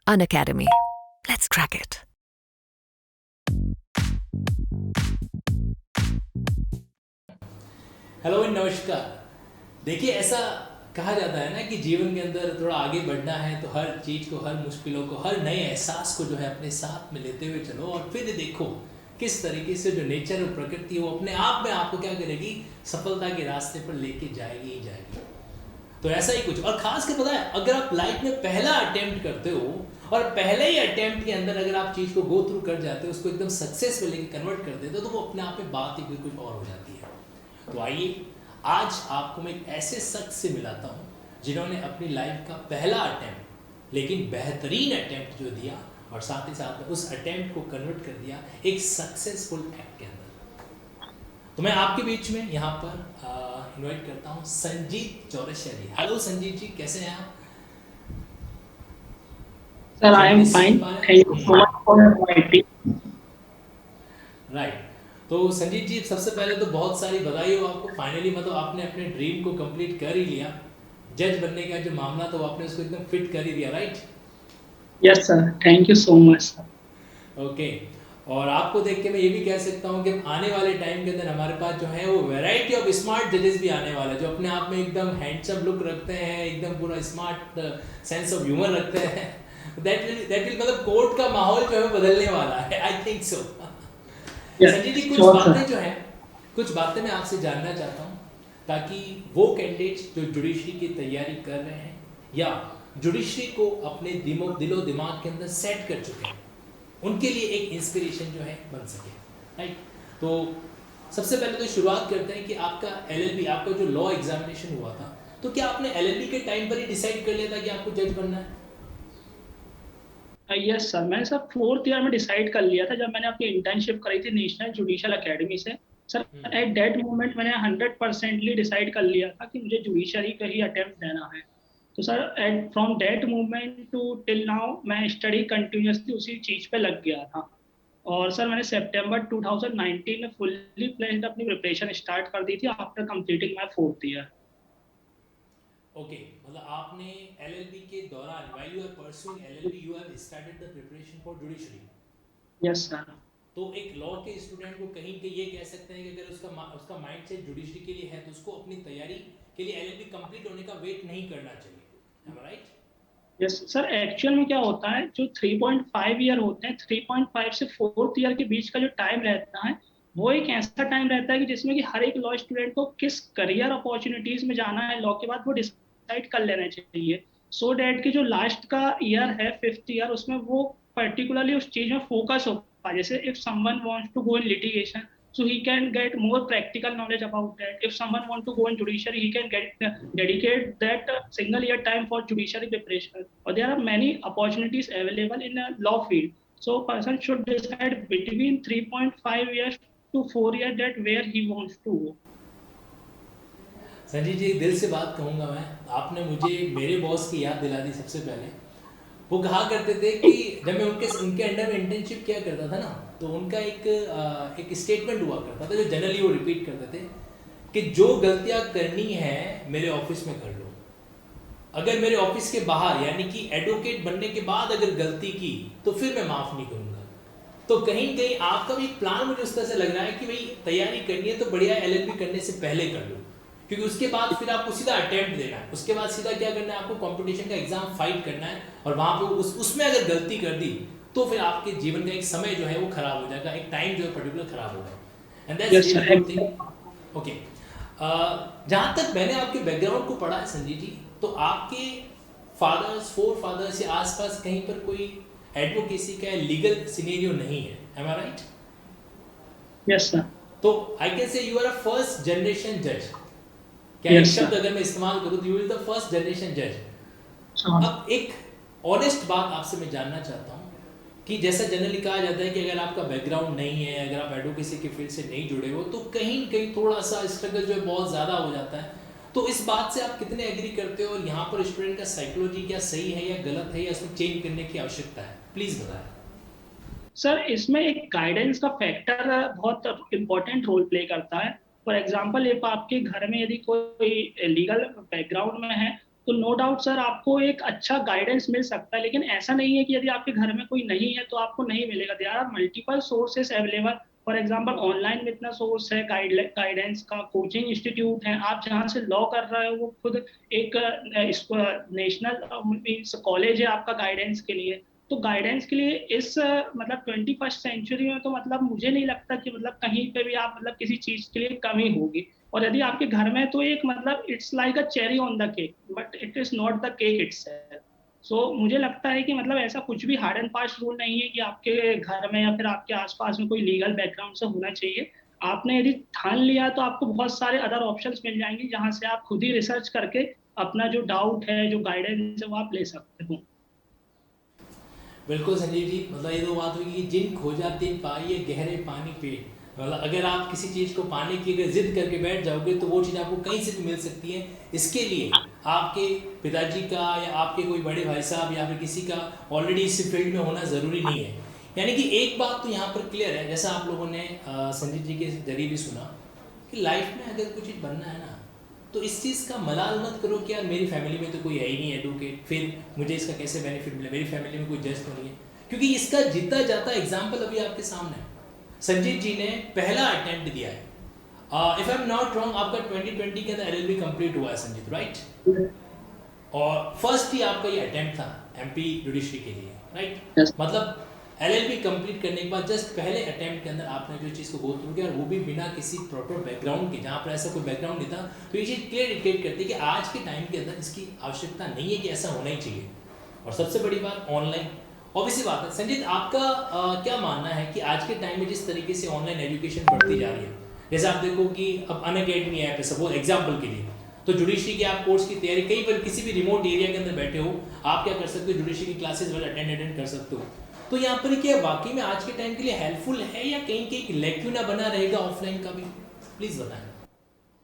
Unacademy. Let's crack it. Hello and नमस्कार। देखिए, ऐसा कहा जाता है ना कि जीवन के अंदर थोड़ा आगे बढ़ना है तो हर चीज़ को, हर मुश्किलों को, हर नए एहसास को जो है अपने साथ में लेते हुए चलो और फिर देखो किस तरीके से जो नेचर और प्रकृति है वो अपने आप में आपको क्या करेगी, सफलता के रास्ते पर लेके जाएगी ही जाएगी। तो ऐसा ही कुछ, और खास कर पता है, अगर आप लाइफ में पहला अटेम्प्ट करते हो और पहले ही अटेम्प्ट के अंदर अगर आप चीज़ को गो थ्रू कर जाते हो, उसको एकदम सक्सेस में लेके कन्वर्ट कर देते हो, तो वो अपने आप में बात ही कुछ और हो जाती है। तो आइए, आज आपको मैं एक ऐसे शख्स से मिलाता हूँ जिन्होंने अपनी लाइफ का पहला अटेम्प्ट, लेकिन बेहतरीन अटेम्प्ट जो दिया, और साथ ही साथ में उस अटेम्प्ट को कन्वर्ट कर दिया एक सक्सेसफुल एक्ट के अंदर। तो मैं आपके बीच में यहाँ पर इनवाइट करता हूँ संजीत चौरसिया जी। हेलो संजीत जी, कैसे हैं आप? Sir, क्या I मुझे am सुन fine. पा रहे Thank you so हैं? much for inviting. राइट। तो संजीत जी, सबसे पहले तो बहुत सारी बधाई हो आपको। फाइनली मतलब आपने अपने ड्रीम को कंप्लीट कर ही लिया। जज बनने का जो मामला था वो आपने उसको एकदम फिट कर ही दिया, right? Yes, sir. Thank you so much, sir. Okay. और आपको देख के मैं ये भी कह सकता हूँ कि आने वाले टाइम के अंदर हमारे पास जो है वो वैरायटी ऑफ स्मार्ट जजेस भी आने वाले हैं, जो अपने आप में एकदम हैंडसम लुक रखते हैं, एकदम पूरा स्मार्ट सेंस ऑफ ह्यूमर रखते हैं। दैट विल मतलब कोर्ट का माहौल जो है बदलने वाला है, I think so. Yes, Sanjay ji, कुछ sure, बातें sir. जो हैं, कुछ बातें मैं आपसे जानना चाहता हूँ, ताकि वो कैंडिडेट्स जो जुडिशरी की तैयारी कर रहे हैं या जुडिशरी को अपने दिलो दिमाग के अंदर सेट कर चुके हैं, उनके लिए एक इंस्पिरेशन जो है बन सके, राइट? तो सबसे पहले तो शुरुआत करते हैं कि आपका एलएलबी, आपका जो लॉ एग्जामिनेशन हुआ था, तो क्या आपने एलएलबी के टाइम पर ही डिसाइड कर लिया था कि आपको जज बनना है? यस सर, मैंने सर 4th ईयर में डिसाइड कर लिया था जब मैंने अपनी इंटर्नशिप करी थी नेशनल जुडिशियल एकेडमी से। सर, एट दैट मोमेंट मैंने 100%ली डिसाइड कर लिया था कि मुझे जुडिशरी का ही अटेम्प्ट देना है। तो sir, at from that moment to till now मैं स्टडी कंटिन्यूअसली उसी चीज़ पे लग गया था। और सर, मैंने सितंबर 2019 में फुल्ली प्लेस्ड अपनी प्रिपरेशन स्टार्ट कर दी थी after completing my 4th year. Okay, मतलब आपने एलएलबी के दौरान, while you are pursuing LLB, you have started the preparation for judiciary. Yes sir. तो एक लॉ के स्टूडेंट को कहीं के ये कह सकते हैं कि अगर उसका माइंडसेट जुडिशरी के लिए है तो उसको अपनी तैयारी के लिए एलएलबी कंप्लीट होने का वेट नहीं करना चाहिए, M I right? Yes sir, actual में क्या होता है, जो 3.5 ईयर होते हैं, 3.5 से 4th ईयर के बीच का जो टाइम रहता है, वो एक ऐसा टाइम रहता है कि जिसमें कि हर एक लॉ स्टूडेंट को किस करियर अपॉर्चुनिटीज में जाना है लॉ के बाद वो डिसाइड कर लेना चाहिए। सो डैट कि जो लास्ट का ईयर है, 5th ईयर, उसमें वो पर्टिकुलरली उस चीज में फोकस हो पाए। जैसे if someone wants to go in litigation, so he can get more practical knowledge about that. If someone want to go in judiciary, he can get dedicate that single year time for judiciary preparation. Or there are many opportunities available in a law field. So person should decide between 3.5 years to 4 years that where he wants to go. Sanjeev ji, दिल से बात कहूँगा मैं, आपने मुझे मेरे boss की याद दिला दी सबसे पहले। वो कहा करते थे कि जब मैं उनके उनके अंडर में इंटर्नशिप किया करता था ना, तो उनका एक स्टेटमेंट हुआ करता था जो जनरली वो रिपीट करते थे कि जो गलतियाँ करनी है मेरे ऑफिस में कर लो, अगर मेरे ऑफिस के बाहर यानी कि एडवोकेट बनने के बाद अगर गलती की तो फिर मैं माफ़ नहीं करूँगा। तो कहीं कहीं आपका भी प्लान मुझे उस तरह से लग रहा है कि भाई तैयारी करनी है तो बढ़िया एलएलबी करने से पहले कर लो, क्योंकि उसके बाद फिर आपको सीधा अटेम्प्ट देना है, उसके बाद सीधा क्या करना है, आपको कंपटीशन का एग्जाम फाइट करना है, और वहाँ पे उसमें अगर गलती कर दी तो फिर आपके जीवन का एक समय जो है वो खराब हो जाएगा, एक टाइम जो है पर्टिकुलर खराब होगा। And that's Yes, really sir. Good thing. Okay, जहाँ तक मैंने आपके बैकग्राउंड को पढ़ा है संजीव जी, तो आपके फादर्स, फोर फादर्स या आसपास कहीं पर कोई एडवोकेसी का लीगल सिनेरियो नहीं है, am I right? Yes, sir. तो I can say you are a first generation जज। क्या एक Yes, शब्द sir. अगर मैं इस्तेमाल करूँ तो you is the first generation जज। Sure. अब एक ऑनेस्ट बात आपसे मैं जानना चाहता हूँ कि जैसा जनरली कहा जाता है कि अगर आपका बैकग्राउंड नहीं है, अगर आप एडवोकेसी के फील्ड से नहीं जुड़े हो, तो कहीं न कहीं थोड़ा सा स्ट्रगल जो है बहुत ज़्यादा हो जाता है। तो इस बात से आप कितने एग्री करते हो, और यहाँ पर स्टूडेंट का साइकोलॉजी क्या सही है या गलत है, या इसमें चेंज करने की आवश्यकता है? प्लीज़ बताएं। सर, इसमें एक गाइडेंस का फैक्टर बहुत इम्पोर्टेंट रोल प्ले करता है। फॉर एग्जाम्पल, इफ आपके घर में यदि कोई लीगल बैकग्राउंड में है, तो नो डाउट सर आपको एक अच्छा गाइडेंस मिल सकता है, लेकिन ऐसा नहीं है कि यदि आपके घर में कोई नहीं है तो आपको नहीं मिलेगा। There are multiple sources available. For example online में इतना सोर्स है गाइडेंस का, कोचिंग इंस्टीट्यूट है, आप जहाँ से लॉ कर रहे हो वो खुद एक नेशनल मीन्स कॉलेज है आपका गाइडेंस के लिए। तो गाइडेंस के लिए इस मतलब 21st सेंचुरी में तो मतलब मुझे नहीं लगता कि मतलब कहीं पे भी आप मतलब किसी चीज के लिए कमी होगी। और यदि आपके घर में तो एक मतलब it's like a cherry on the cake, but it is not the cake itself. So मुझे लगता है कि मतलब ऐसा कुछ भी हार्ड एंड फास्ट रूल नहीं है कि आपके घर में या फिर आपके आसपास में कोई लीगल बैकग्राउंड से होना चाहिए। आपने यदि ठान लिया तो आपको बहुत सारे अदर ऑप्शंस मिल जाएंगे जहां से आप खुद ही रिसर्च करके अपना जो डाउट है, जो गाइडेंस है, वो आप ले सकते हो। बिल्कुल संजीव जी, मतलब ये तो बात हुई कि जिन खोजा तिन पाइए गहरे पानी पे। मतलब अगर आप किसी चीज़ को पाने की अगर जिद करके बैठ जाओगे तो वो चीज़ आपको कहीं से भी मिल सकती है। इसके लिए आपके पिताजी का या आपके कोई बड़े भाई साहब या फिर किसी का ऑलरेडी इस फील्ड में होना ज़रूरी नहीं है। यानी कि एक बात तो यहाँ पर क्लियर है, जैसा आप लोगों ने संजीव जी के जरिए भी सुना कि लाइफ में अगर कुछ चीज़ बनना है ना, तो इस चीज़ का मलाल मत करो कि यार मेरी फैमिली में तो कोई है ही नहीं एडवोकेट, फिर मुझे इसका कैसे बेनिफिट मिले, मेरी फैमिली में कोई जज तो नहीं है। क्योंकि इसका जीता जाता एग्जाम्पल अभी आपके सामने है। संजीव जी ने पहला अटेम्प्ट दिया है। If I am not wrong, आपका 2020 के अंदर एलएलबी कंप्लीट हुआ है संजीव, राइट? और फर्स्ट ही आपका ये अटेम्प्ट था एमपी जुडिशरी के लिए, राइट? Yes. मतलब एलएलबी कंप्लीट करने के बाद जस्ट पहले अटेम्प्ट के अंदर आपने जो चीज़ को गो थ्रू किया, और वो भी बिना किसी प्रॉपर बैकग्राउंड के, जहाँ पर ऐसा कोई बैकग्राउंड नहीं था। तो ये चीज़ क्लियर इंडिकेट करती है कि आज के टाइम के अंदर इसकी आवश्यकता नहीं है कि ऐसा होना ही चाहिए। और सबसे बड़ी बात ऑनलाइन, ऑब्वियसली बात है। संजीत, आपका क्या मानना है कि आज के टाइम में जिस तरीके से ऑनलाइन एजुकेशन बढ़ती जा रही है, जैसे आप देखो कि अब अनअकैडमी ऐप है सपोज एग्जाम्पल के लिए, तो जुडिशरी के आप कोर्स की तैयारी कहीं पर किसी भी रिमोट एरिया के अंदर बैठे हो, आप क्या कर सकते हो, जुडिशरी की क्लासेस वाले अटेंड कर सकते हो। तो यहाँ पर क्या वाकई में आज के टाइम के लिए हेल्पफुल है या कहीं कहीं लेक्यूना बना रहेगा ऑफलाइन का भी? प्लीज बताएं।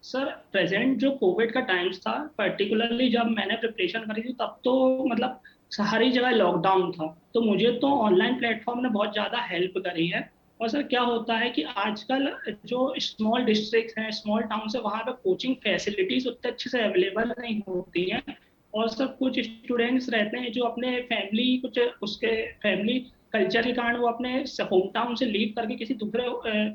सर प्रेजेंट जो कोविड का टाइम्स था, पर्टिकुलरली जब मैंने प्रिपरेशन करी थी तब तो मतलब सारी जगह लॉकडाउन था, तो मुझे तो ऑनलाइन प्लेटफॉर्म ने बहुत ज़्यादा हेल्प करी है। और सर क्या होता है कि आजकल जो स्मॉल डिस्ट्रिक्ट हैं, स्मॉल टाउन है, वहाँ पे कोचिंग फैसिलिटीज उतने अच्छे से अवेलेबल नहीं होती हैं। और सर कुछ स्टूडेंट्स रहते हैं जो अपने फैमिली कुछ उसके फैमिली कल्चर के कारण वो अपने होम टाउन से लीव करके किसी दूसरे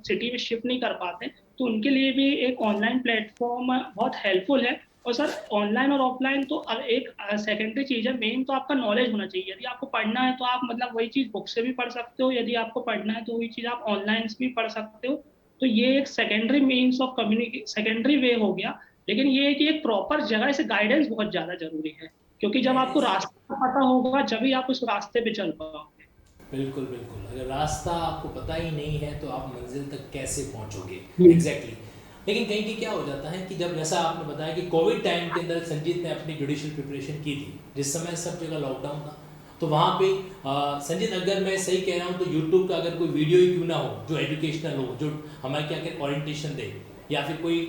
सिटी में शिफ्ट नहीं कर पाते, तो उनके लिए भी एक ऑनलाइन प्लेटफॉर्म बहुत हेल्पफुल है। और सर ऑनलाइन और ऑफलाइन तो एक सेकेंडरी चीज है, मेन तो आपका नॉलेज होना चाहिए। यदि आपको पढ़ना है तो आप मतलब वही चीज बुक से भी पढ़ सकते हो, यदि आपको पढ़ना है तो वही चीज आप ऑनलाइन से भी पढ़ सकते हो। तो ये एक secondary means of communication, secondary way हो गया। लेकिन ये है कि एक प्रॉपर जगह से गाइडेंस बहुत ज्यादा जरूरी है, क्योंकि जब आपको गाइडेंस, रास्ता पता होगा जब ही आप उस रास्ते पे चल पाओगे। बिल्कुल बिल्कुल। अगर रास्ता आपको पता ही नहीं है तो आप मंजिल तक कैसे पहुंचोगे? Exactly exactly. लेकिन कहीं कहीं क्या हो जाता है कि जब जैसा आपने बताया कि कोविड टाइम के अंदर संजीत ने अपनी जुडिशियल प्रिपरेशन की थी, जिस समय सब जगह लॉकडाउन था, तो वहाँ पे संजीत, अगर मैं सही कह रहा हूँ तो यूट्यूब का अगर कोई वीडियो ही क्यों ना हो जो एजुकेशनल हो, जो हमारे क्या कहते ओरिएंटेशन दे, या फिर कोई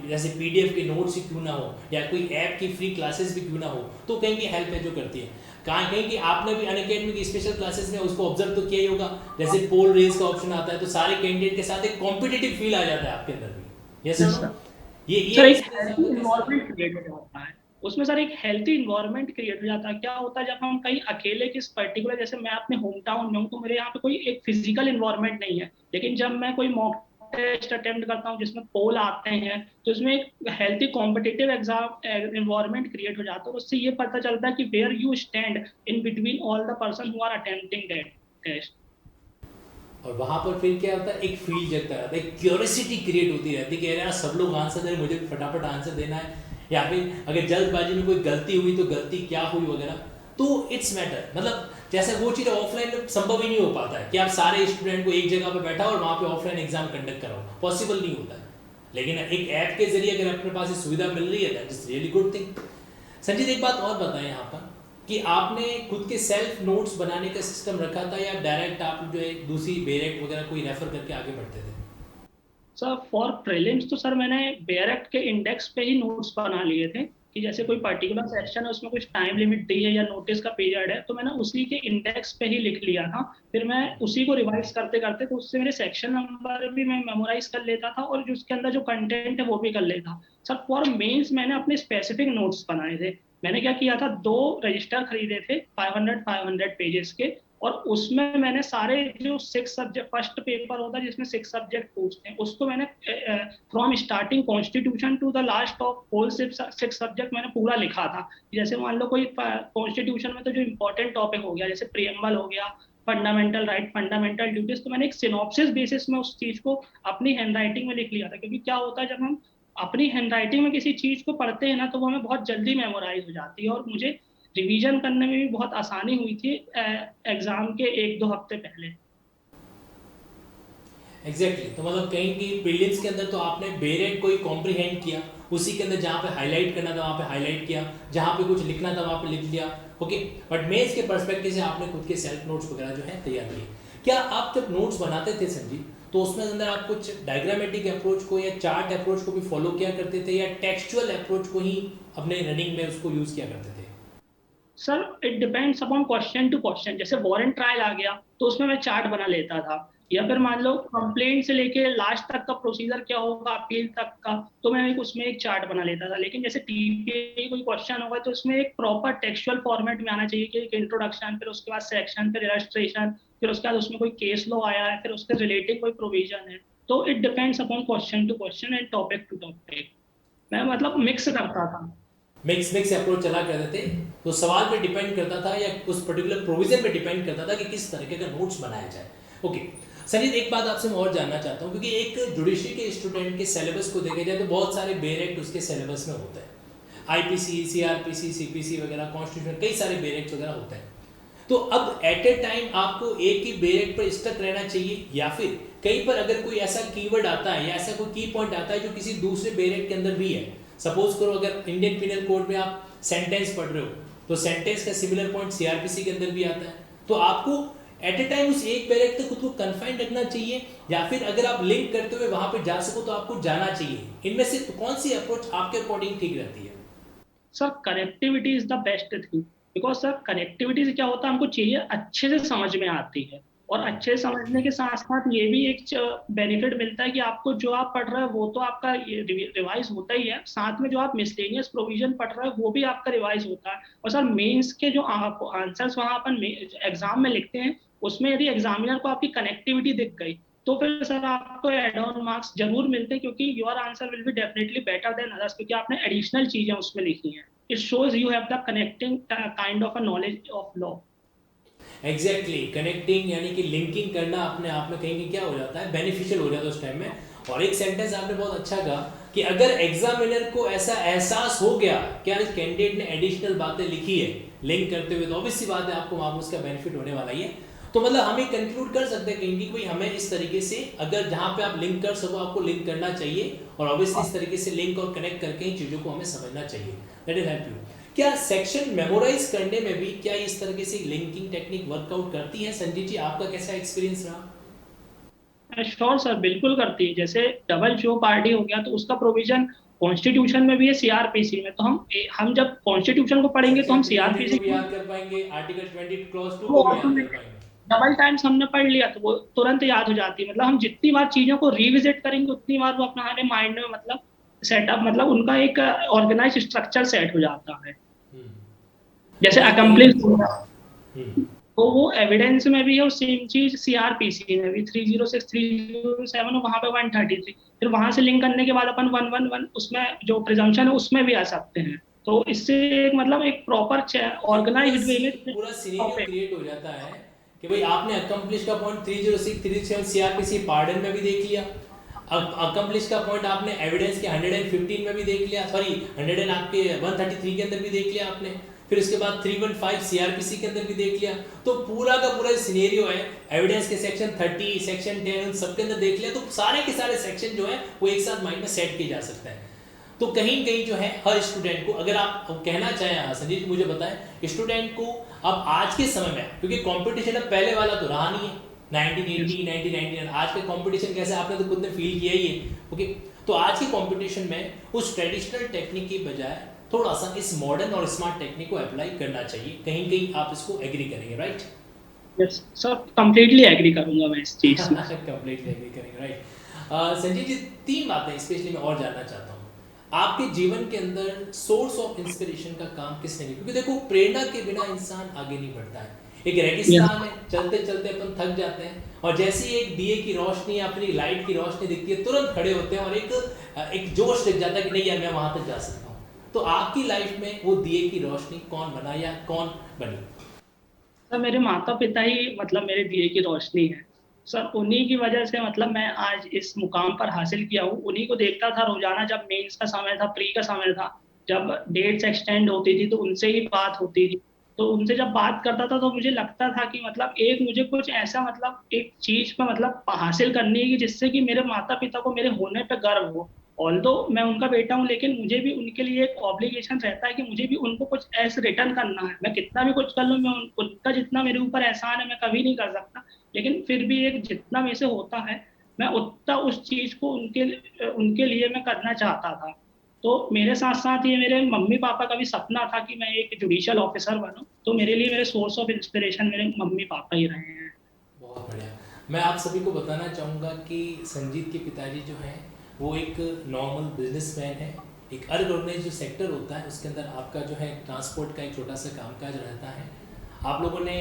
जैसे पीडीएफ के नोट्स ही क्यों ना हो, या कोई ऐप की फ्री क्लासेस भी क्यों ना हो, तो कहीं की हेल्प है जो करती है। कहाँ कहीं कि आपने भी अनअकैडमी की स्पेशल क्लासेस में उसको ऑब्जर्व तो किया ही होगा, जैसे पोल रेज का ऑप्शन आता है तो सारे कैंडिडेट के साथ एक कॉम्पिटिटिव फील आ जाता है आपके अंदर भी। Yes Yes, no? sir. ये सर एक एक्सपीरियंस हेल्थी आपका कैसा रहा? इन्वायरमेंट क्रिएट हो जाता है उसमें। सर एक हेल्थी इन्वायरमेंट क्रिएट हो जाता है। क्या होता है जब हम कहीं अकेले किस पर्टिकुलर, जैसे मैं अपने होम टाउन में हूँ तो मेरे यहाँ पे कोई एक फिजिकल इन्वायरमेंट नहीं है, लेकिन जब मैं कोई मॉक टेस्ट अटेम्प्ट करता हूँ जिसमें पोल आते हैं तो इसमें एक healthy competitive exam environment create हो जाता है। और उससे ये पता चलता है कि where you stand in between all the person who are attempting that test. और वहां पर फिर क्या होता है, एक फील जगता रहता है, एक क्यूरियोसिटी क्रिएट होती रहती है कि यार सब लोग आंसर दे, मुझे भी फटाफट आंसर देना है, या फिर अगर जल्दबाजी में कोई गलती हुई तो गलती क्या हुई वगैरह। तो इट्स मैटर, मतलब जैसे वो चीज़ ऑफलाइन में संभव ही नहीं हो पाता है कि आप सारे स्टूडेंट को एक जगह पर बैठा और वहाँ पे ऑफलाइन एग्जाम कंडक्ट कराओ, पॉसिबल नहीं होता है। लेकिन एक ऐप के जरिए अगर अपने पास ये सुविधा मिल रही है that is really good thing. Sanjeet, एक बात और बताएं यहाँ पर कि आपने खुद के सेल्फ नोट्स बनाने का सिस्टम रखा था या डायरेक्ट आप जो है दूसरी बेरेक्ट वगैरह कोई रेफर करके आगे बढ़ते थे? सर फॉर प्रीलिम्स तो सर मैंने बेयरक्ट के इंडेक्स पे ही नोट्स बना लिए थे कि जैसे कोई पर्टिकुलर सेक्शन है उसमें कुछ टाइम लिमिट दी है या नोटिस का पीरियड है, तो मैंने उसी के इंडेक्स पे ही लिख लिया था। फिर मैं उसी को रिवाइज करते करते तो उससे मेरे सेक्शन नंबर भी मैं मेमोराइज कर लेता था और जो उसके अंदर जो कंटेंट है वो भी कर लेता। सर फॉर मेंस मैंने अपने स्पेसिफिक नोट्स बनाए थे। मैंने क्या किया था, 2 रजिस्टर खरीदे थे 500 पेजेस के, और उसमें मैंने सारे जो 6 सब्जेक्ट, फर्स्ट पेपर होता है जिसमें 6 सब्जेक्ट पूछते हैं, उसको मैंने from starting constitution to the last of whole 6 subject मैंने पूरा लिखा था। जैसे मान लो कोई कॉन्स्टिट्यूशन में तो जो इंपॉर्टेंट टॉपिक हो गया, जैसे प्रियम्बल हो गया, फंडामेंटल राइट, फंडामेंटल ड्यूटीज, तो मैंने एक सिनॉप्सिस बेसिस में उस चीज को अपनी हैंडराइटिंग में लिख लिया था। क्योंकि क्या होता है, जब हम अपनी हैंडराइटिंग में किसी चीज को पढ़ते हैं ना, तो वो हमें बहुत जल्दी मेमोराइज हो जाती है, और मुझे रिवीजन करने में भी बहुत आसानी हुई थी एग्जाम के 1-2 हफ्ते पहले। एग्जैक्टली तो मतलब कहीं की प्रीलिम्स के अंदर तो आपने बेरेट को ही कॉम्प्रीहेंड किया, उसी के अंदर जहाँ पे हाईलाइट करना था वहाँ पे हाईलाइट किया, जहाँ पे कुछ लिखना था वहाँ पे लिख लिया। ओके, बट मेंस के पर्सपेक्टिव से आपने खुद के सेल्फ नोट्स वगैरह जो है तैयार किए। क्या आप जब नोट्स बनाते थे संजीव, तो उसमें अंदर आप कुछ डायग्रामेटिक अप्रोच को या चार्ट अप्रोच को भी फॉलो किया करते थे, या टेक्सचुअल अप्रोच को ही अपने रनिंग में उसको यूज किया करते थे? Sir it depends upon question to question. जैसे वारंट ट्रायल आ गया तो उसमें मैं चार्ट बना लेता था, या फिर मान लो कंप्लेंट से लेके लास्ट तक का प्रोसीजर क्या होगा अपील तक का, तो मैं उसमें एक चार्ट बना लेता था। लेकिन जैसे टीपीए कोई क्वेश्चन होगा तो उसमें एक प्रॉपर टेक्सचुअल फॉर्मेट में आना चाहिए, कि एक इंट्रोडक्शन, फिर उसके बाद सेक्शन, फिर इलस्ट्रेशन, फिर उसके बाद उसमें कोई केस लॉ आया है, फिर उसके रिलेटिंग कोई प्रोविजन है। तो it depends upon question to question and topic to topic. मैं मतलब मिक्स करता था। मिक्स मिक्स अप्रोच चला करते थे, तो सवाल पे डिपेंड करता था या उस पर्टिकुलर प्रोविजन पे डिपेंड करता था कि किस तरीके का नोट्स बनाया जाए। ओके संजीत, एक बात आपसे मैं और जानना चाहता हूँ, क्योंकि एक जुडिशरी के स्टूडेंट के सिलेबस को देखा जाए तो बहुत सारे बेरेक्ट उसके सिलेबस में होते हैं, आईपीसी, सीआरपीसी, सीपीसी वगैरह, कॉन्स्टिट्यूशन, कई सारे बेरेक्ट वगैरह होते हैं। तो अब एट ए टाइम आपको एक ही बेरेक्ट पर स्टक रहना चाहिए, या फिर कहीं पर अगर कोई ऐसा कीवर्ड आता है या ऐसा कोई की पॉइंट आता है जो किसी दूसरे बेरेक्ट के अंदर भी है, सपोज करो अगर इंडियन पिनल कोड में आप सेंटेंस पढ़ रहे हो तो सेंटेंस का सिमिलर पॉइंट सीआरपीसी के अंदर भी आता है, तो आपको एट ए टाइम उस एक बेरेक्ट तक खुद को कन्फाइंड रखना चाहिए, या फिर अगर आप लिंक करते हुए वहां पर जा सको तो आपको जाना चाहिए? इनमें से कौन सी अप्रोच आपके अकॉर्डिंग ठीक रहती है? Sir connectivity is the best thing. Because sir connectivity से क्या होता है, हमको चीजें अच्छे से समझ में आती है, और अच्छे से समझने के साथ साथ ये भी एक बेनिफिट मिलता है कि आपको जो आप पढ़ रहे हो वो तो आपका रिवाइज होता ही है, साथ में जो आप मिसलेनियस प्रोविजन पढ़ रहे हो वो भी आपका रिवाइज होता है। और सर मेंस के जो आंसर्स वहाँ अपन एग्जाम में लिखते हैं, उसमें यदि एग्जामिनर को आपकी कनेक्टिविटी दिख गई तो फिर सर आपको एड ऑन मार्क्स जरूर मिलते हैं, क्योंकि your answer will be definitely better than others, क्योंकि आपने एडिशनल चीजें उसमें लिखी हैं। It shows you have the connecting kind of a knowledge of law. Exactly, connecting यानी कि लिंकिंग करना अपने आप में कहीं क्या हो जाता है, बेनिफिशियल हो जाता है उस टाइम में। और एक सेंटेंस आपने बहुत अच्छा कहा कि अगर एग्जामिनर को ऐसा एहसास हो गया कि यार कैंडिडेट ने एडिशनल बातें लिखी है लिंक करते हुए, तो ऑब्वियस सी बात है आपको वहां पर उसका बेनिफिट होने वाला ही है। तो मतलब हम एक कंक्लूड कर सकते हैं कि कोई हमें इस तरीके से अगर जहां पे आप लिंक कर सको आपको लिंक करना चाहिए, और ऑब्वियसली इस तरीके से लिंक और कनेक्ट करके ही चीजों को हमें समझना चाहिए। That will help you. क्या सेक्शन मेमोराइज करने में भी क्या इस तरीके से लिंकिंग टेक्निक वर्कआउट करती है? संजीव जी, आपका कैसा एक्सपीरियंस रहा? श्योर सर, बिल्कुल करती है। जैसे डबल जो पार्टी हो गया तो उसका प्रोविजन कॉन्स्टिट्यूशन में भी है, सीआरपीसी में। तो हम जब कॉन्स्टिट्यूशन को पढ़ेंगे तो सेक्शन हम 300 सीआरपीसी को भी याद कर पाएंगे, आर्टिकल 20 क्लॉज 2 को को भी याद कर ऑटोमेटिक पाएंगे। डबल टाइम्स हमने पढ़ लिया तो वो तुरंत याद हो जाती है। मतलब हम जितनी बार चीजों को रिविजिट करेंगे उतनी बार वो अपना हमारे माइंड में मतलब सेटअप, मतलब उनका एक ऑर्गेनाइज स्ट्रक्चर सेट हो जाता है। हम्म, जैसे कहीं अकम्प्लिश, कहीं हम्म, तो वो एविडेंस में भी है, और सेम चीज सीआरपीसी में भी 306 307 वहां पे 133, फिर वहां से लिंक करने के बाद अपन 111 उसमें जो प्रिजम्पशन है उसमें भी आ सकते हैं। तो इससे एक मतलब एक प्रॉपर एक ऑर्गेनाइज्ड वे में पूरा सिनेरियो टॉपिक। क्रिएट हो जाता है कि भाई आपने अकम्प्लिश का पॉइंट 306 307 सीआरपीसी पार्डन में भी देख लिया, अकम्प्लिश का पॉइंट आपने एविडेंस के 115 में भी देख लिया, सॉरी 100 आपके 133 के अंदर भी देख लिया आपने, फिर उसके बाद 315 सीआरपीसी के अंदर भी देख लिया। तो पूरा का पूरा सिनेरियो है, एविडेंस के सेक्शन 30 सेक्शन 10 सबके अंदर देख लिया, तो सारे के सारे सेक्शन जो है वो एक साथ माइंड में सेट किया जा सकता है। तो कहीं कहीं जो है हर स्टूडेंट को, अगर आप कहना चाहें संजीव जी मुझे बताएं, स्टूडेंट को अब आज के समय में, क्योंकि कंपटीशन अब पहले वाला तो रहा नहीं है 1980 1999, आज के कंपटीशन कैसे आपने तो खुद ने फील किया ही है। ओके, तो आज के कंपटीशन में उस ट्रेडिशनल टेक्निक की बजाय थोड़ा सा इस मॉडर्न और स्मार्ट टेक्निक को अप्लाई करना चाहिए, कहीं कहीं आप इसको एग्री करेंगे, right? Yes sir, completely agree करूंगा मैं इस चीज से। कंप्लीटली एग्री करेंगे, राइट? संजीव जी, 3 बातें स्पेशली मैं और जानना चाहता हूँ। आपके जीवन के अंदर सोर्स ऑफ इंस्पिरेशन का काम किसने किया? क्योंकि देखो प्रेरणा के बिना इंसान आगे नहीं बढ़ता है। एक यस रेगिस्तान है, चलते चलते अपन थक जाते हैं और जैसे ही एक दिए की रोशनी या फिर लाइट की रोशनी दिखती है तुरंत खड़े होते हैं और एक जोश दिख जाता है कि नहीं यार मैं वहां तक जा सकता हूँ। तो आपकी लाइफ में वो दिए की रोशनी कौन बना या कौन बनी? सर, मेरे माता पिता ही मतलब मेरे दिए की रोशनी है। सर, उन्हीं की वजह से मतलब मैं आज इस मुकाम पर हासिल किया हूँ। उन्हीं को देखता था रोजाना, जब मेंस का समय था, प्री का समय था, जब डेट्स एक्सटेंड होती थी तो उनसे ही बात होती थी। तो उनसे जब बात करता था तो मुझे लगता था कि मतलब एक मुझे कुछ ऐसा मतलब एक चीज पे मतलब हासिल करनी है कि जिससे कि मेरे माता पिता को मेरे होने पे गर्व हो। ऑल्दो मैं उनका बेटा हूँ, लेकिन मुझे भी उनके लिए एक ऑब्लिगेशन रहता है कि मुझे भी उनको कुछ ऐसे रिटर्न करना है। मैं कितना भी कुछ कर लूँ, मैं उनका जितना मेरे ऊपर एहसान है मैं कभी नहीं कर सकता, लेकिन फिर भी एक जितना मेरे से होता है मैं उतना उस चीज को उनके उनके लिए मैं करना चाहता था। तो मेरे साथ साथ ये मेरे मम्मी पापा का भी सपना था कि मैं एक जुडिशियल ऑफिसर बनूं, तो मेरे लिए मेरे सोर्स ऑफ इंस्पिरेशन मेरे मम्मी पापा ही रहे हैं। बहुत बढ़िया। मैं आप सभी को बताना चाहूँगा कि संजीत के पिताजी जो हैं वो एक नॉर्मल बिजनेसमैन है। एक अनऑर्गेनाइज जो सेक्टर होता है उसके अंदर आपका जो है ट्रांसपोर्ट का एक छोटा सा कामकाज रहता है। आप लोगों ने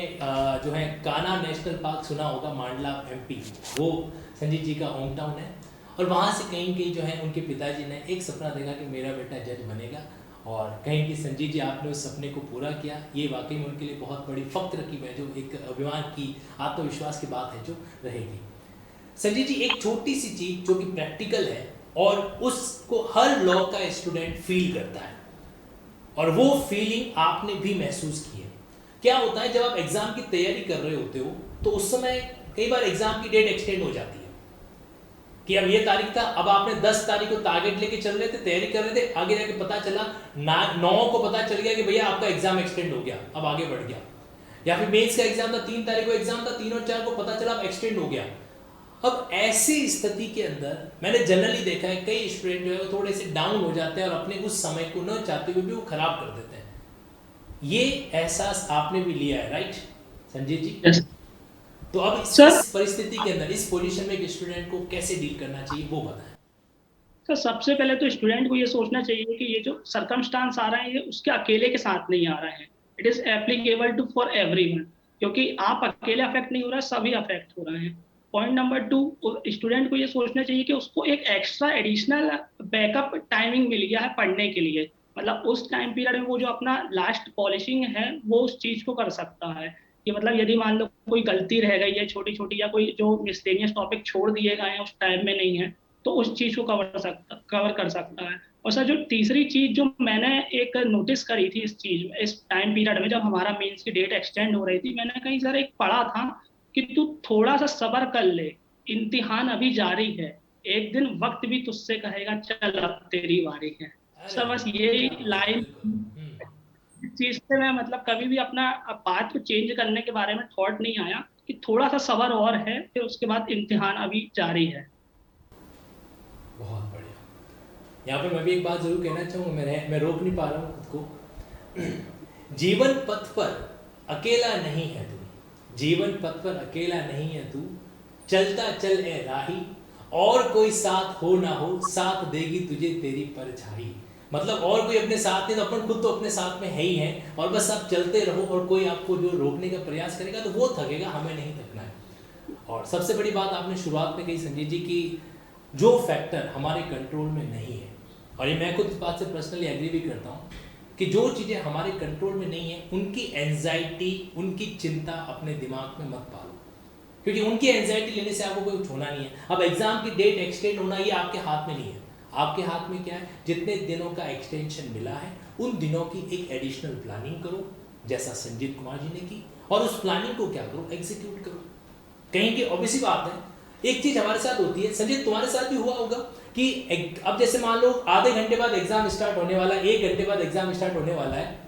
जो है कान्हा नेशनल पार्क सुना होगा, मांडला एमपी, वो संजीत जी का होम टाउन है। और वहाँ से कहीं कहीं जो है उनके पिताजी ने एक सपना देखा कि मेरा बेटा जज बनेगा और कहीं कि संजीत जी आपने उस सपने को पूरा किया। ये वाकई में उनके लिए बहुत बड़ी फख्र की है, जो एक अभिमान की आत्मविश्वास की बात है जो रहेगी। संजीत जी एक छोटी सी चीज जो कि प्रैक्टिकल है और उसको हर लॉ का स्टूडेंट फील करता है और वो फीलिंग आपने भी महसूस की है। क्या होता है जब आप एग्जाम की तैयारी कर रहे होते हो तो उस समय कई बार एग्जाम की डेट एक्सटेंड हो जाती है कि अब ये तारीख था, अब आपने 10 तारीख को टारगेट लेके चल रहे थे, तैयारी कर रहे थे, आगे जाके पता चला 9 को पता चल गया कि भैया आपका एग्जाम एक्सटेंड हो गया, अब आगे बढ़ गया। या फिर मेंस का एग्जाम था, 3 तारीख को एग्जाम था, 3 और 4 को पता चला अब एक्सटेंड हो गया। अब ऐसी स्थिति के अंदर मैंने जनरली देखा है कई स्टूडेंट जो है वो थोड़े से डाउन हो जाते हैं और अपने उस समय को न चाहते हुए भी वो खराब कर देते हैं। ये एहसास आपने भी लिया है, राइट संजीत जी? यस तो अब सर। इस परिस्थिति के अंदर, इस पोजीशन में एक स्टूडेंट को कैसे डील करना चाहिए वो बताएं। तो सबसे पहले तो स्टूडेंट को ये सोचना चाहिए कि ये जो सरकमस्टांस आ रहे हैं ये उसके अकेले के साथ नहीं आ रहे हैं। It is applicable to for everyone, क्योंकि आप अकेले अफेक्ट नहीं हो रहा, सभी अफेक्ट हो रहे हैं। पॉइंट नंबर 2, स्टूडेंट को ये सोचना चाहिए कि उसको एक एक्स्ट्रा एडिशनल बैकअप टाइमिंग मिल गया है पढ़ने के लिए। मतलब उस टाइम पीरियड में वो जो अपना लास्ट पॉलिशिंग है वो उस चीज को कर सकता है। कि मतलब यदि मान लो कोई गलती रह गई है छोटी छोटी, या कोई जो मिसलेनियस टॉपिक छोड़ दिए गए हैं उस टाइम में नहीं है, तो उस चीज को कवर कर सकता है। और सर, जो तीसरी चीज जो मैंने एक नोटिस करी थी इस चीज में, इस टाइम पीरियड में जब हमारा मेंस की डेट एक्सटेंड हो रही थी, मैंने कहीं सर एक पढ़ा था कि तू थोड़ा सा सब्र कर ले, इम्तिहान अभी जारी है, एक दिन वक्त भी तुझसे कहेगा चल अब तेरी बारी है। अरे सर, बस वाह, यही क्या बात है, लाइन, बिल्कुल। इस चीज से मैं मतलब कभी भी अपना बात को चेंज करने के बारे में थॉट नहीं आया कि थोड़ा सा सब्र और है, फिर उसके बाद इम्तिहान अभी जारी है। बहुत बढ़िया। यहाँ पे मैं भी एक बात जरूर कहना चाहूँगा, मैं रोक नहीं पा रहा हूँ खुद को। जीवन पथ पर अकेला नहीं है तू, जीवन पथ पर अकेला नहीं है तू, चलता चल ए राही, और कोई साथ हो ना हो साथ देगी तुझे तेरी परछाई। मतलब और कोई अपने साथ नहीं तो अपन खुद तो अपने साथ में है ही है, और बस आप चलते रहो और कोई आपको जो रोकने का प्रयास करेगा तो वो थकेगा, हमें नहीं थकना है। और सबसे बड़ी बात आपने शुरुआत में कही संजय जी की, जो फैक्टर हमारे कंट्रोल में नहीं है, और ये मैं खुद इस बात से पर्सनली एग्री भी करता हूँ कि जो चीज़ें हमारे कंट्रोल में नहीं है उनकी एंजाइटी, उनकी चिंता अपने दिमाग में मत पालो, क्योंकि उनकी एंजाइटी लेने से आपको कोई कुछ होना नहीं है। अब एग्जाम की डेट एक्सटेंड होना ये आपके हाथ में नहीं है। आपके हाथ में क्या है, जितने दिनों का एक्सटेंशन मिला है उन दिनों की एक एडिशनल प्लानिंग करो, जैसा संजीत कुमार जी ने की, और उस प्लानिंग को क्या करो, एग्जीक्यूट करो। कहीं की ऑब्वियसली बात है, एक चीज हमारे साथ होती है संजय, तुम्हारे साथ भी हुआ होगा कि अब जैसे मान लो आधे घंटे बाद एग्जाम स्टार्ट होने वाला है, 1 घंटे बाद एग्जाम स्टार्ट होने वाला है,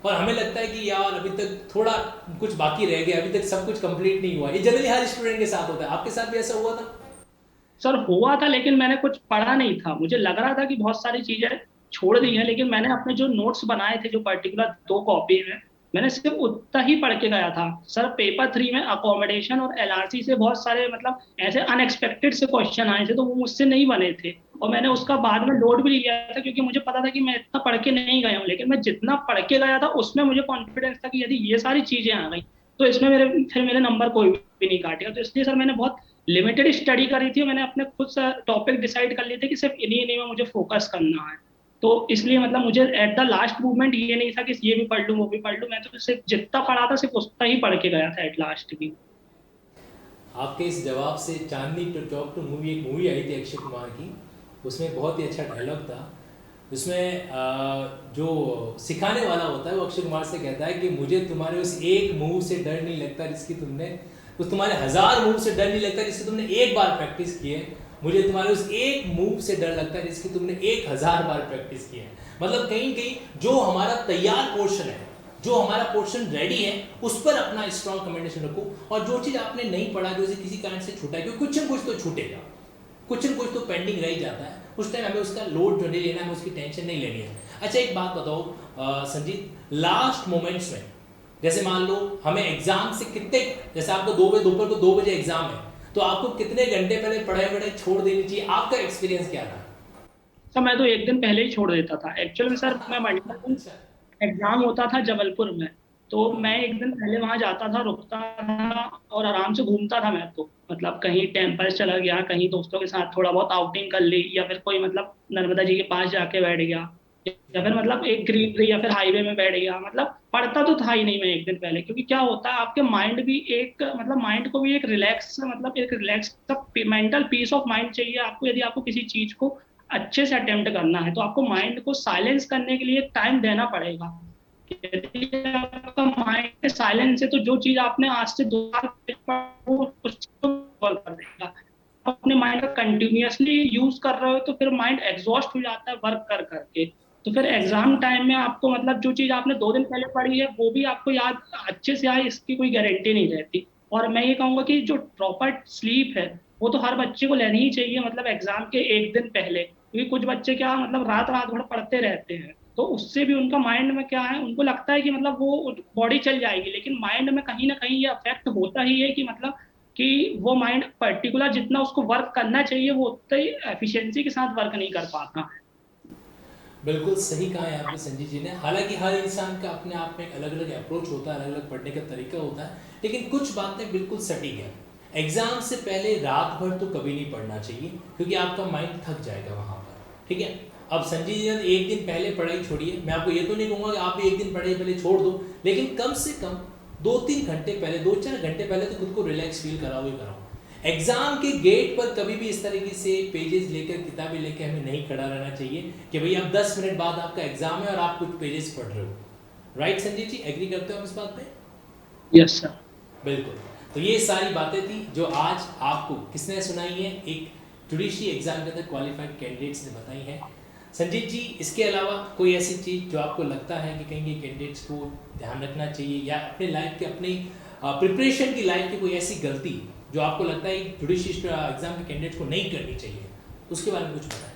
और हमें लगता है कि यार अभी तक थोड़ा कुछ बाकी रह गया, अभी तक सब कुछ कंप्लीट नहीं हुआ। ये जनरली हर स्टूडेंट के साथ होता है, आपके साथ भी ऐसा हुआ था? सर, हुआ था, लेकिन मैंने कुछ पढ़ा नहीं था। मुझे लग रहा था कि बहुत सारी चीजें छोड़ दी हैं, लेकिन मैंने अपने जो नोट्स बनाए थे जो पर्टिकुलर 2 कॉपी में, मैंने सिर्फ उतना ही पढ़ के गया था। सर, पेपर 3 में अकोमोडेशन और एलआरसी से बहुत सारे मतलब ऐसे अनएक्सपेक्टेड से क्वेश्चन आए थे, तो वो मुझसे नहीं बने थे। और मैंने उसका बाद में लोड भी लिया था, क्योंकि मुझे पता था कि मैं इतना पढ़ के नहीं गया हूँ, लेकिन मैं जितना पढ़ के गया था उसमें मुझे कॉन्फिडेंस था कि यदि ये सारी चीजें आ गई तो इसमें मेरे नंबर कोई भी नहीं काटेगा। तो इसलिए सर मैंने बहुत लिमिटेड स्टडी करी थी, और मैंने अपने खुद से टॉपिक डिसाइड कर लिए थे कि सिर्फ इन्हीं इन्हीं में मुझे फोकस करना है। तो इसलिए मतलब मुझे एट द लास्ट मूवमेंट ये नहीं था कि ये भी पढ़ लूँ वो भी पढ़ लूँ, मैं तो सिर्फ जितना पढ़ा था सिर्फ उतना ही पढ़ के गया था एट लास्ट भी। आपके इस जवाब से चांदनी टू चौक टू मूवी, एक मूवी आई थी अक्षय कुमार की, उसमें बहुत ही अच्छा डायलॉग था। उसमें जो सिखाने वाला होता है वो अक्षय कुमार से कहता है कि मुझे तुम्हारे उस एक मूव से डर नहीं लगता जिसकी तुमने, उस तुम्हारे 1000 मूव से डर नहीं लगता जिसकी तुमने एक बार प्रैक्टिस की है, मुझे तुम्हारे उस एक मूव से डर लगता है जिसकी तुमने 1000 बार प्रैक्टिस की है। मतलब कहीं कहीं जो हमारा तैयार पोर्शन है, जो हमारा पोर्शन रेडी है, उस पर अपना स्ट्रॉन्ग कमेंडेशन रखो। और जो चीज़ आपने नहीं पढ़ा, जो किसी कारण से छूटा है, क्योंकि कुछ न कुछ तो छूटेगा, कुछ न कुछ तो पेंडिंग रह ही जाता है, उस टाइम हमें उसका लोड जो नहीं लेना है, हमें उसकी टेंशन नहीं लेनी है। अच्छा एक बात बताओ संजीत, लास्ट मोमेंट्स में जैसे मान लो हमें एग्जाम से कितने, जैसे आपको 2 बजे दोपहर को 2 बजे एग्जाम है, तो आपको कितने घंटे पहले पढ़ाई छोड़ देनी चाहिए? आपका एक्सपीरियंस क्या था? सर मैं तो एक दिन पहले ही छोड़ देता था एक्चुअल में। सर मैं मंडे को अच्छा। एग्जाम होता था जबलपुर में, तो हाँ। मैं एक दिन पहले वहां जाता था, रुकता था और आराम से घूमता था। मैं तो मतलब कहीं टेम्पल चला गया, कहीं दोस्तों के साथ थोड़ा बहुत आउटिंग कर ली, या फिर कोई मतलब नर्मदा जी के पास जाके बैठ गया, या फिर मतलब एक ग्रीनरी या फिर हाईवे में बैठ गया। मतलब पढ़ता तो था ही नहीं मैं एक दिन पहले, क्योंकि क्या होता है आपके माइंड भी एक मतलब माइंड को भी एक रिलैक्स मतलब एक relax mental peace of mind चाहिए आपको। यदि आपको किसी चीज को अच्छे से अटेम्प्ट करना है तो आपको माइंड को साइलेंस करने के लिए टाइम देना पड़ेगा। यदि आपका माइंड साइलेंस है तो जो चीज आपने आज से 2 साल वो उस चीज को कॉल कर देगा। आप अपने माइंड का कंटिन्यूअसली यूज कर रहे हो तो फिर माइंड एग्जॉस्ट हो जाता है वर्क कर करके। तो फिर एग्जाम टाइम में आपको मतलब जो चीज आपने 2 दिन पहले पढ़ी है वो भी आपको याद अच्छे से आए, इसकी कोई गारंटी नहीं रहती। और मैं ये कहूंगा कि जो प्रॉपर स्लीप है वो तो हर बच्चे को लेनी ही चाहिए, मतलब एग्जाम के एक दिन पहले। क्योंकि कुछ बच्चे क्या मतलब रात रात भर पढ़ते रहते हैं, तो उससे भी उनका माइंड में क्या है, उनको लगता है कि मतलब वो बॉडी चल जाएगी, लेकिन माइंड में कहीं ना कहीं ये अफेक्ट होता ही है कि मतलब कि वो माइंड पर्टिकुलर जितना उसको वर्क करना चाहिए वो उतना ही एफिशिएंसी के साथ वर्क नहीं कर पाता है। बिल्कुल सही कहा यहाँ पे संजीव जी ने। हालांकि हर इंसान का अपने आप में एक अलग अलग अप्रोच होता है, अलग अलग पढ़ने का तरीका होता है, लेकिन कुछ बातें बिल्कुल सटीक है। एग्जाम से पहले रात भर तो कभी नहीं पढ़ना चाहिए, क्योंकि आपका माइंड थक जाएगा वहाँ पर। ठीक है। अब संजीव जी ने एक दिन पहले पढ़ाई छोड़िए, मैं आपको ये तो नहीं कहूँगा कि आप भी एक दिन पढ़ाई पहले छोड़ दो, लेकिन कम से कम 2-3 घंटे पहले, 2-4 घंटे पहले तो खुद को रिलैक्स फील कराओ ही कराओ। एग्जाम के गेट पर कभी भी इस तरीके से पेजेस लेकर, किताबें लेकर हमें नहीं खड़ा रहना चाहिए कि भाई अब 10 मिनट बाद आपका एग्जाम है और आप कुछ पेजेस पढ़ रहे हो। राइट संजीव जी, एग्री करते हो आप इस बात पे? Yes sir. बिल्कुल। तो ये सारी बातें थी जो आज आपको किसने सुनाई है, एक जुडिशरी एग्जाम के अंदर क्वालिफाइड कैंडिडेट्स ने बताई है। संजीव जी, इसके अलावा कोई ऐसी चीज़ जो आपको लगता है कि कहीं कैंडिडेट्स को ध्यान रखना चाहिए, या अपने लाइफ के, अपनी प्रिपरेशन की लाइफ की कोई ऐसी गलती जो आपको लगता है जुडिशरी एग्जाम के कैंडिडेट्स को नहीं करनी चाहिए, उसके बारे में कुछ बताएं।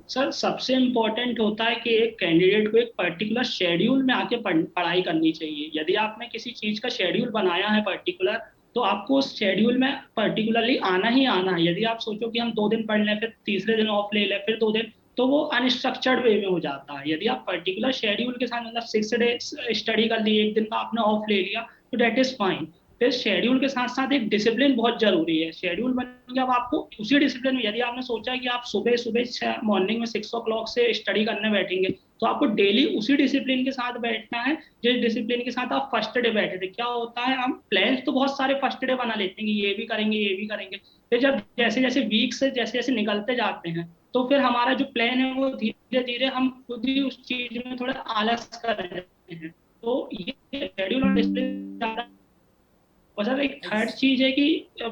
सर सबसे इम्पोर्टेंट होता है कि एक कैंडिडेट को एक पर्टिकुलर शेड्यूल में आके पढ़ाई करनी चाहिए। यदि आपने किसी चीज का शेड्यूल बनाया है पर्टिकुलर, तो आपको उस शेड्यूल में पर्टिकुलरली आना ही आना है। यदि आप सोचो कि हम 2 दिन पढ़ लें फिर तीसरे दिन ऑफ ले लें फिर 2 दिन, तो वो अनस्ट्रक्चर्ड वे में हो जाता है। यदि आप पर्टिकुलर शेड्यूल के साथ मतलब 6 डे स्टडी कर ली, एक दिन का आपने ऑफ ले लिया, तो डेट इज फाइन। फिर शेड्यूल के साथ साथ एक डिसिप्लिन बहुत जरूरी है। शेड्यूल बन गया, अब आपको उसी डिसिप्लिन में, यदि आपने सोचा है कि आप सुबह सुबह मॉर्निंग में 6 o'clock से स्टडी करने बैठेंगे, तो आपको डेली उसी डिसिप्लिन के साथ बैठना है जिस डिसिप्लिन के साथ आप फर्स्ट डे बैठे थे। क्या होता है हम प्लान्स तो बहुत सारे फर्स्ट डे बना लेते हैं कि ये भी करेंगे ये भी करेंगे, फिर जब जैसे जैसे वीक से जैसे जैसे निकलते जाते हैं तो फिर हमारा जो प्लान है वो धीरे धीरे हम खुद ही उस चीज में थोड़ा आलस कर रहे हैं। तो ये शेड्यूल और डिसिप्लिन। और सर एक थर्ड चीज है कि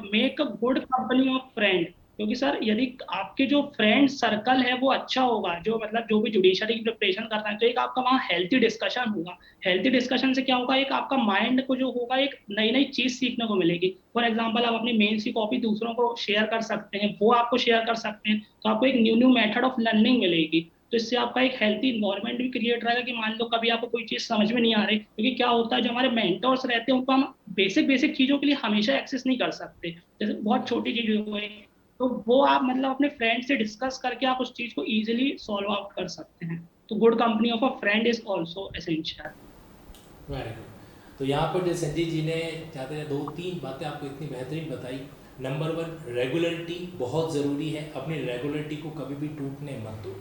make a good company of friend. क्योंकि सर यदि आपके जो फ्रेंड सर्कल है वो अच्छा होगा, जो मतलब जो भी जुडिशरी की प्रिपरेशन कर रहे हैं, तो एक आपका वहाँ हेल्थी डिस्कशन होगा। हेल्थी डिस्कशन से क्या होगा, एक आपका माइंड को जो होगा एक नई नई चीज सीखने को मिलेगी। फॉर एग्जाम्पल आप अपनी मेंस की कॉपी दूसरों को शेयर कर सकते हैं, वो आपको शेयर कर सकते हैं, तो आपको एक new new method of learning मिलेगी। तो इससे आपका एक हेल्थी इन्वायरमेंट भी क्रिएट रहेगा कि मान लो कभी आपको कोई चीज समझ में नहीं आ रही, क्योंकि क्या होता है जो हमारे मेंटर्स रहते हैं उनको हम बेसिक बेसिक चीजों के लिए हमेशा एक्सेस नहीं कर सकते। जैसे बहुत छोटी चीज हो गई, तो वो आप मतलब अपने फ्रेंड से डिस्कस करके आप उस चीज को इजीली सॉल्व आउट कर सकते हैं। तो good company of a friend is also essential. Very good. तो यहाँ पर जो संजीव जी ने चाहते हैं 2-3 बातें आपको इतनी बेहतरीन बताई। नंबर 1, रेगुलरिटी बहुत ज़रूरी है, अपनी रेगुलरिटी को कभी भी टूटने मत दो।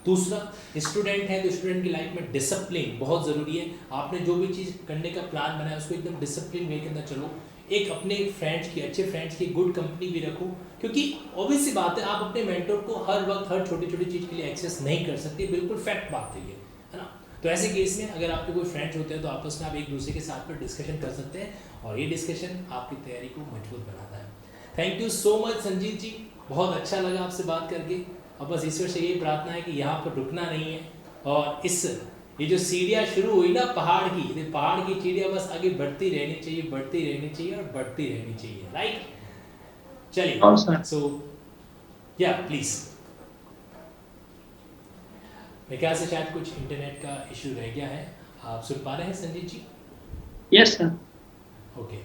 दूसरा, स्टूडेंट है तो स्टूडेंट की लाइफ में डिसिप्लिन बहुत ज़रूरी है। आपने जो भी चीज़ करने का प्लान बनाया उसको एकदम डिसिप्लिन वे के अंदर चलो। एक अपने फ्रेंड्स की, अच्छे फ्रेंड्स की गुड कंपनी भी रखो, क्योंकि ऑब्वियस सी बात है आप अपने मेंटर को हर वक्त हर छोटी छोटी चीज़ के लिए एक्सेस नहीं कर सकते, बिल्कुल फैक्ट बात है ये, है ना। तो ऐसे केस में अगर आपके कोई फ्रेंड्स होते हैं तो आपस में आप एक दूसरे के साथ पर डिस्कशन कर सकते हैं और ये डिस्कशन आपकी तैयारी को मजबूत बनाता है। Thank you so much Sanjeet ji, बहुत अच्छा लगा आपसे बात करके। अब बस ईश्वर से यही प्रार्थना है कि यहाँ पर रुकना नहीं है और ये जो सीढ़ियाँ शुरू हुई ना पहाड़ की, ये पहाड़ की सीढ़ियाँ बस आगे बढ़ती रहनी चाहिए, बढ़ती रहनी चाहिए और बढ़ती रहनी चाहिए, राइट। चलिए, और सर सो या प्लीज। मेरे ख्याल से शायद कुछ इंटरनेट का इशू रह गया है। आप सुन पा रहे हैं Sanjeet ji? Yes sir. Okay,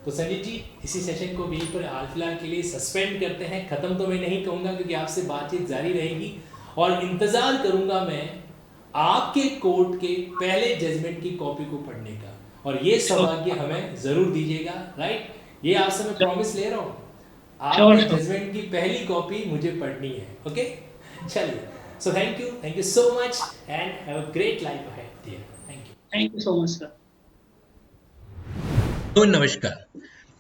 तो संजीत जी इसी सेशन को यहीं पर हाल फिलहाल के लिए सस्पेंड करते हैं। ख़त्म तो मैं नहीं कहूँगा क्योंकि आपसे बातचीत जारी रहेगी और इंतज़ार करूँगा मैं आपके कोर्ट के पहले जजमेंट की कॉपी को पढ़ने का, और ये सौभाग्य हमें ज़रूर दीजिएगा, राइट। ये आपसे मैं प्रॉमिस ले रहा हूँ, आपके जजमेंट की पहली कॉपी मुझे पढ़नी है। ओके, चलिए, so thank you so much and have a great life ahead dear. Thank you so much sir. तो नमस्कार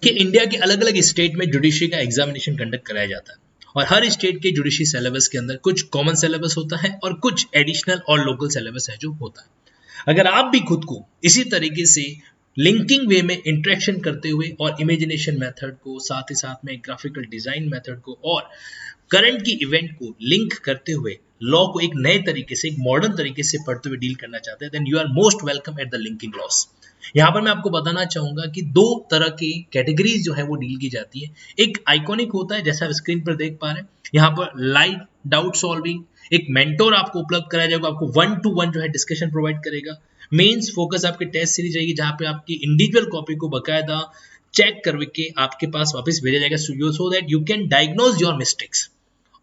कि इंडिया के अलग अलग स्टेट में जुडिशरी का एग्जामिनेशन कंडक्ट कराया जाता है और हर स्टेट के जुडिशरी सिलेबस के अंदर कुछ कॉमन सिलेबस होता है और कुछ एडिशनल और लोकल सिलेबस है जो होता है। अगर आप भी खुद को इसी तरीके से लिंकिंग वे में इंटरेक्शन करते हुए और इमेजिनेशन मेथड को साथ ही साथ में ग्राफिकल डिजाइन मेथड को और करंट की इवेंट को लिंक करते हुए लॉ को एक नए तरीके से, एक मॉडर्न तरीके से पढ़ते हुए डील करना चाहते हैं, then you are most welcome at the linking laws. यहाँ पर मैं आपको बताना चाहूंगा कि 2 तरह की कैटेगरीज जो है वो डील की जाती है। एक आइकॉनिक होता है जैसा आप स्क्रीन पर देख पा रहे हैं, यहाँ पर लाइव डाउट सॉल्विंग, एक मेंटोर आपको उपलब्ध कराया जाएगा, आपको 1-to-1 जो है डिस्कशन प्रोवाइड करेगा। मेंस फोकस आपके टेस्ट सीरीज रहेगी जहां पे आपकी इंडिविजुअल कॉपी को बकायदा चेक करके आपके पास वापस भेजा जाएगा so that you can diagnose your mistakes.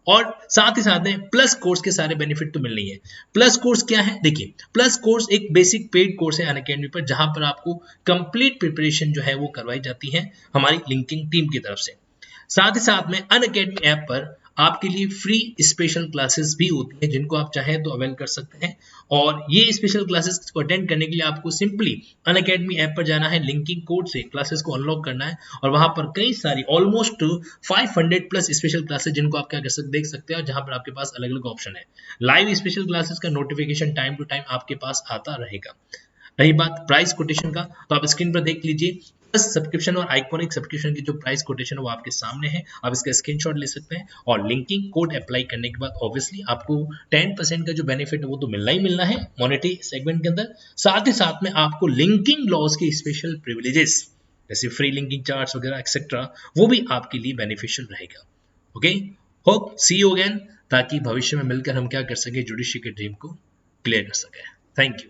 और साथ ही साथ में प्लस कोर्स के सारे बेनिफिट तो मिलनी है। प्लस कोर्स क्या है? देखिए, प्लस कोर्स एक बेसिक पेड कोर्स है अनअकैडमी पर, जहां पर आपको कंप्लीट प्रिपरेशन जो है वो करवाई जाती है हमारी लिंकिंग टीम की तरफ से। साथ ही साथ में अनअकैडमी ऐप पर आपके लिए फ्री स्पेशल क्लासेस भी होती हैं जिनको आप चाहें तो अवेल कर सकते हैं। और ये स्पेशल क्लासेस को अटेंड करने के लिए आपको सिंपली अनअकैडमी ऐप पर जाना है, लिंकिंग कोड से क्लासेस को अनलॉक करना है और वहां पर कई सारी ऑलमोस्ट 500 प्लस स्पेशल क्लासेस जिनको आप क्या कर सकते देख सकते हैं और जहां पर आपके पास अलग अलग ऑप्शन है। लाइव स्पेशल क्लासेस का नोटिफिकेशन टाइम टू टाइम आपके पास आता रहेगा। रही बात प्राइस कोटेशन का, तो आप स्क्रीन पर देख लीजिए, प्लस सब्सक्रिप्शन और आइकॉनिक सब्सक्रिप्शन की जो प्राइस कोटेशन है वो आपके सामने है, आप इसका स्क्रीनशॉट ले सकते हैं और लिंकिंग कोड अप्लाई करने के बाद ऑब्वियसली आपको 10% का जो बेनिफिट है वो तो मिलना ही मिलना है मॉनेटरी सेगमेंट के अंदर। साथ ही साथ में आपको लिंकिंग लॉज के स्पेशल प्रिविलेजेस जैसे फ्री लिंकिंग चार्ट्स वगैरह एक्सेट्रा वो भी आपके लिए बेनिफिशियल रहेगा। Okay, hope see you again, ताकि भविष्य में मिलकर हम क्या कर सके, जुडिशरी के ड्रीम को क्लियर कर सके। Thank you.